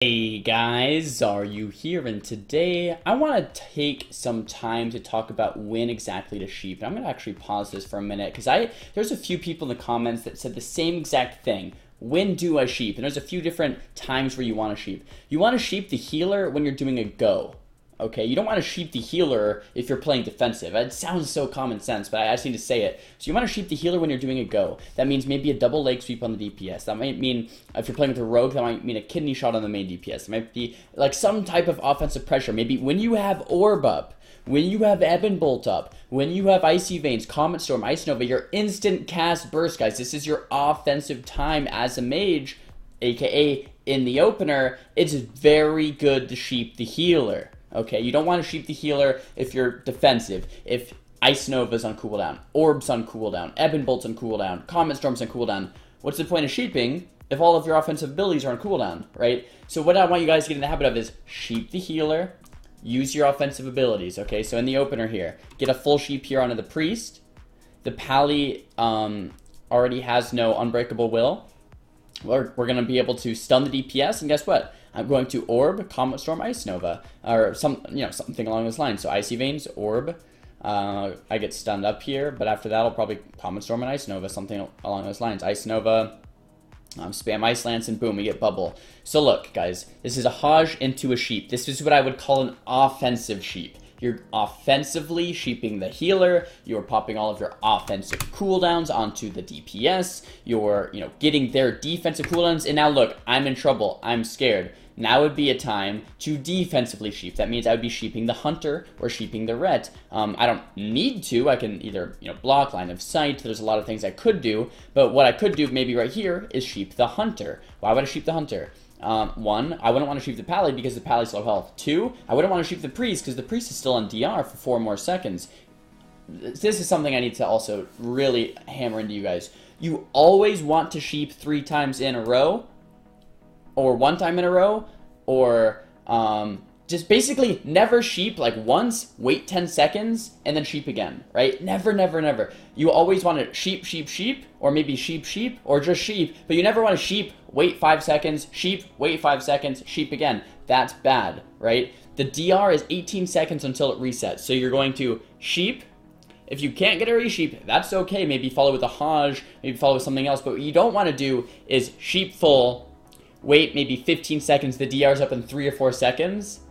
Hey guys, Xaryu here, and today I want to take some time to talk about when exactly to sheep. And I'm going to actually pause this for a minute because there's a few people in the comments that said the same exact thing. When do I sheep? And there's a few different times where you want to sheep. You want to sheep the healer when you're doing a go. Okay, you don't want to sheep the healer if you're playing defensive. It sounds so common sense, but I just need to say it. So you want to sheep the healer when you're doing a go. That means maybe a double leg sweep on the DPS. That might mean, if you're playing with a rogue, that might mean a kidney shot on the main DPS. It might be like some type of offensive pressure. Maybe when you have Orb up, when you have Ebon Bolt up, when you have Icy Veins, Comet Storm, Ice Nova, your instant cast burst, guys. This is your offensive time as a mage, aka in the opener. It's very good to sheep the healer. Okay, you don't want to sheep the healer if you're defensive. If Ice Nova's on cooldown, Orb's on cooldown, Ebon Bolt's on cooldown, Comet Storm's on cooldown. What's the point of sheeping if all of your offensive abilities are on cooldown, right? So what I want you guys to get in the habit of is sheep the healer, use your offensive abilities, okay? So in the opener here, get a full sheep here onto the Priest. The Pally already has no Unbreakable Will. We're going to be able to stun the DPS, and guess what? I'm going to Orb, Comet Storm, Ice Nova, or something along those lines. So Icy Veins, Orb, I get stunned up here, but after that I'll probably Comet Storm and Ice Nova, something along those lines. Ice Nova, spam Ice Lance, and boom, we get Bubble. So look, guys, this is a Hajj into a sheep. This is what I would call an offensive sheep. You're offensively sheeping the healer. You're popping all of your offensive cooldowns onto the DPS. You're, getting their defensive cooldowns. And now look, I'm in trouble. I'm scared. Now would be a time to defensively sheep. That means I would be sheeping the Hunter or sheeping the Ret. I don't need to. I can either, block, line of sight. There's a lot of things I could do. But what I could do maybe right here is sheep the Hunter. Why would I sheep the Hunter? One, I wouldn't want to sheep the Pally because the Pally's low health. Two, I wouldn't want to sheep the Priest because the Priest is still on DR for 4 more seconds. This is something I need to also really hammer into you guys. You always want to sheep 3 times in a row, or 1 time in a row, or just basically never sheep like once, wait 10 seconds, and then sheep again, right? Never, never, never. You always want to sheep, sheep, sheep, or maybe sheep, sheep, or just sheep, but you never want to sheep, wait 5 seconds, sheep, wait 5 seconds, sheep again. That's bad, right? The DR is 18 seconds until it resets, so you're going to sheep. If you can't get a resheep, that's okay. Maybe follow with a Hajj, maybe follow with something else, but what you don't want to do is sheep full, wait maybe 15 seconds, the DR's up in 3 or 4 seconds,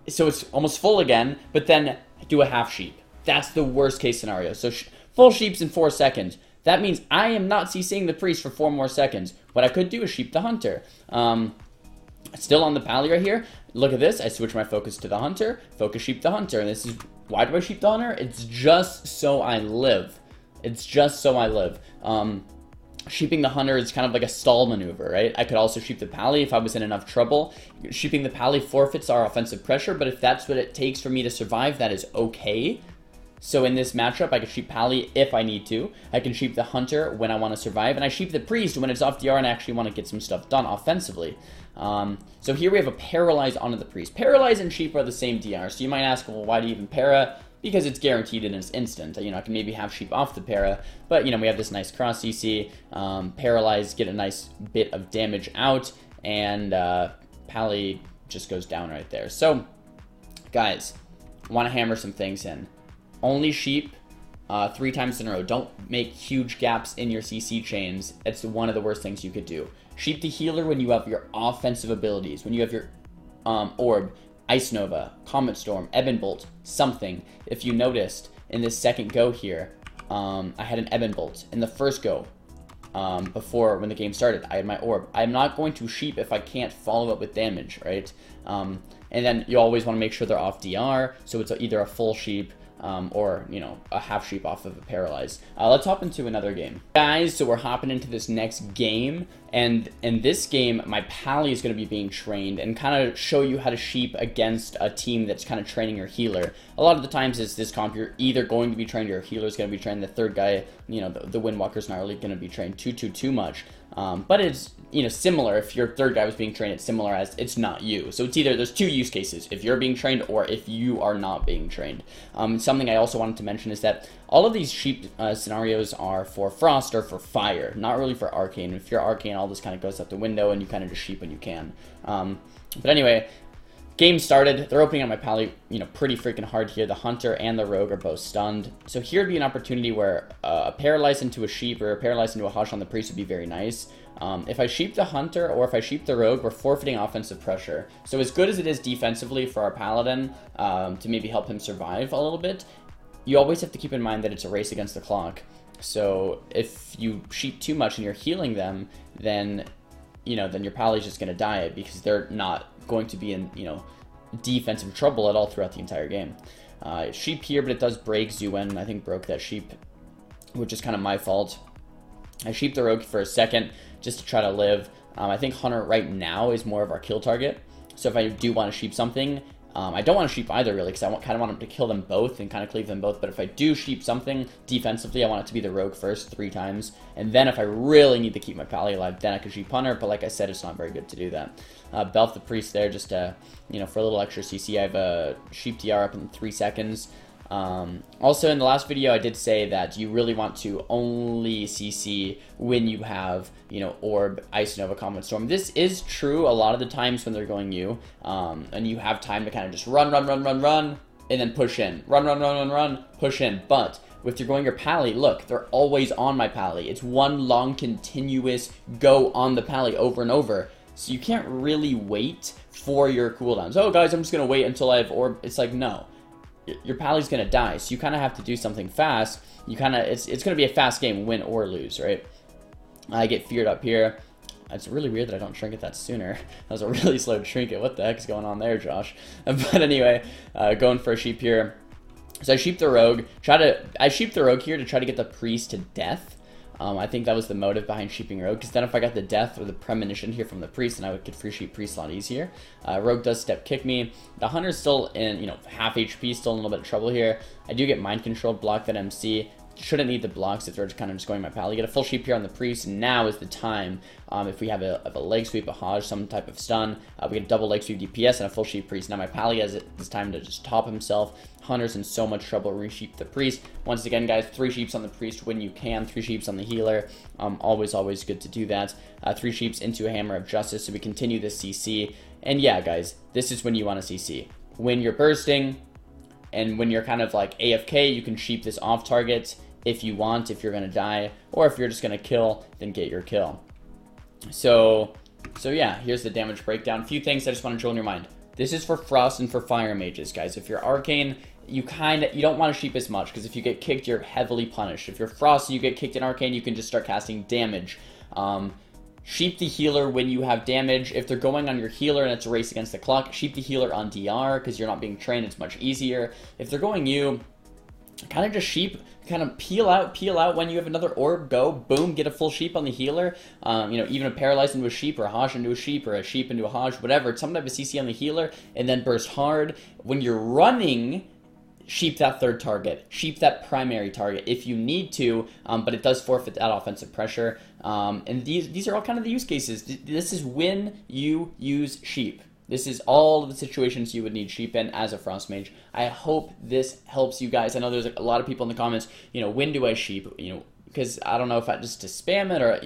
so it's almost full again, but then do a half sheep. That's the worst case scenario. So full sheeps in 4 seconds. That means I am not CCing the Priest for 4 more seconds. What I could do is sheep the Hunter. Still on the Pally right here. Look at this. I switch my focus to the Hunter. Focus sheep the Hunter. And this is, why do I sheep the Hunter? It's just so I live. It's just so I live. Sheeping the Hunter is kind of like a stall maneuver, right? I could also sheep the Pally if I was in enough trouble. Sheeping the Pally forfeits our offensive pressure, but if that's what it takes for me to survive, that is okay. So in this matchup, I can sheep Pally if I need to. I can sheep the Hunter when I want to survive, and I sheep the Priest when it's off DR and I actually want to get some stuff done offensively. So here we have a Paralyze onto the Priest. Paralyze and sheep are the same DR, so you might ask, well, why do you even para? Because it's guaranteed in an instant. I can maybe have sheep off the para, but we have this nice cross CC, Paralyze, get a nice bit of damage out, and Pally just goes down right there. So, guys, I want to hammer some things in. Only sheep 3 times in a row. Don't make huge gaps in your CC chains. It's one of the worst things you could do. Sheep the healer when you have your offensive abilities, when you have your Orb, Ice Nova, Comet Storm, Ebon Bolt, something. If you noticed, in this second go here, I had an Ebon Bolt. In the first go, before when the game started, I had my Orb. I'm not going to sheep if I can't follow up with damage, right? And then you always want to make sure they're off DR, so it's either a full sheep, or, a half sheep off of a Paralyze. Let's hop into another game. Guys, so we're hopping into this next game, and in this game, my Pally is going to be being trained and kind of show you how to sheep against a team that's kind of training your healer. A lot of the times, it's this comp, you're either going to be trained, your healer's going to be trained, the third guy, the Windwalker's not really going to be trained too much. But it's, similar. If your third guy was being trained, it's similar as it's not you. So it's either, there's two use cases, if you're being trained or if you are not being trained. Something I also wanted to mention is that all of these sheep scenarios are for Frost or for Fire, not really for Arcane. If you're Arcane, all this kind of goes out the window and you kind of just sheep when you can. But anyway, game started. They're opening up my pally, pretty freaking hard here. The Hunter and the Rogue are both stunned. So here would be an opportunity where a Paralyze into a Sheep or a Paralyze into a Hush on the Priest would be very nice. If I sheep the Hunter or if I sheep the Rogue, we're forfeiting offensive pressure. So as good as it is defensively for our Paladin to maybe help him survive a little bit, you always have to keep in mind that it's a race against the clock. So if you sheep too much and you're healing them, then your Pally's just going to die because they're not going to be in, defensive trouble at all throughout the entire game. Sheep here, but it does break. Zuen, I think, broke that sheep, which is kind of my fault. I sheep the Rogue for a second just to try to live. I think Hunter right now is more of our kill target. So if I do want to sheep something, I don't want to sheep either, really, because I kind of want him to kill them both and kind of cleave them both. But if I do sheep something defensively, I want it to be the Rogue first 3 times. And then if I really need to keep my Pally alive, then I can sheep Hunter. But like I said, it's not very good to do that. Belf the Priest there, just, for a little extra CC. I have a sheep DR up in 3 seconds. Also, in the last video, I did say that you really want to only CC when you have, Orb, Ice Nova, Comet Storm. This is true a lot of the times when they're going you, and you have time to kind of just run, and then push in. Run, push in. But if you're going your Pally, look, they're always on my Pally. It's one long, continuous go on the Pally over and over. So you can't really wait for your cooldowns. Oh, guys, I'm just going to wait until I have Orb. It's like, no. Your Pally's gonna die, so you kind of have to do something fast. It's gonna be a fast game, win or lose, right? I get feared up here. It's really weird that I don't trinket that sooner. That was a really slow trinket. What the heck is going on there, Josh? But anyway, going for a sheep here. So I sheep the Rogue. I sheep the Rogue here to try to get the Priest to death. I think that was the motive behind sheeping Rogue, because then if I got the death or the premonition here from the Priest, then I would get free sheep Priest a lot easier. Rogue does step kick me. The Hunter's still in, half HP, still in a little bit of trouble here. I do get mind controlled, block that MC. Shouldn't need the blocks if they're just kind of just going my Pally. Get a full sheep here on the Priest, and now is the time. If we have a leg sweep, a Hodge, some type of stun, we get a double leg sweep DPS and a full sheep Priest. Now my Pally has this time to just top himself. Hunter's in so much trouble. Resheep the Priest. Once again, guys, 3 sheeps on the Priest when you can. 3 sheeps on the healer. Always good to do that. 3 sheeps into a Hammer of Justice, so we continue this CC. And yeah, guys, this is when you want to CC. When you're bursting, and when you're kind of like AFK, you can sheep this off target if you want, if you're going to die, or if you're just going to kill, then get your kill. So yeah, here's the damage breakdown. A few things I just want to drill in your mind. This is for Frost and for Fire Mages, guys. If you're Arcane, you don't want to sheep as much, because if you get kicked, you're heavily punished. If you're Frost and you get kicked in Arcane, you can just start casting damage. Sheep the healer when you have damage. If they're going on your healer and it's a race against the clock, sheep the healer on DR, because you're not being trained, it's much easier. If they're going you, kind of just sheep, kind of peel out when you have another orb, go, boom, get a full sheep on the healer. Even a Paralyzed into a sheep, or a Hodge into a sheep, or a sheep into a Hodge, whatever. Some type of CC on the healer, and then burst hard. When you're running, sheep that third target, sheep that primary target if you need to, but it does forfeit that offensive pressure. And these are all kind of the use cases. This is when you use sheep. This is all of the situations you would need sheep in as a Frost Mage. I hope this helps you guys. I know there's a lot of people in the comments, when do I sheep? Because I don't know if I just to spam it, or,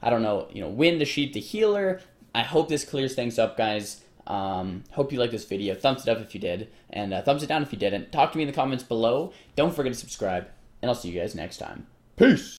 I don't know, when to sheep the healer. I hope this clears things up, guys. Hope you liked this video. Thumbs it up if you did, and thumbs it down if you didn't. Talk to me in the comments below. Don't forget to subscribe, and I'll see you guys next time. Peace!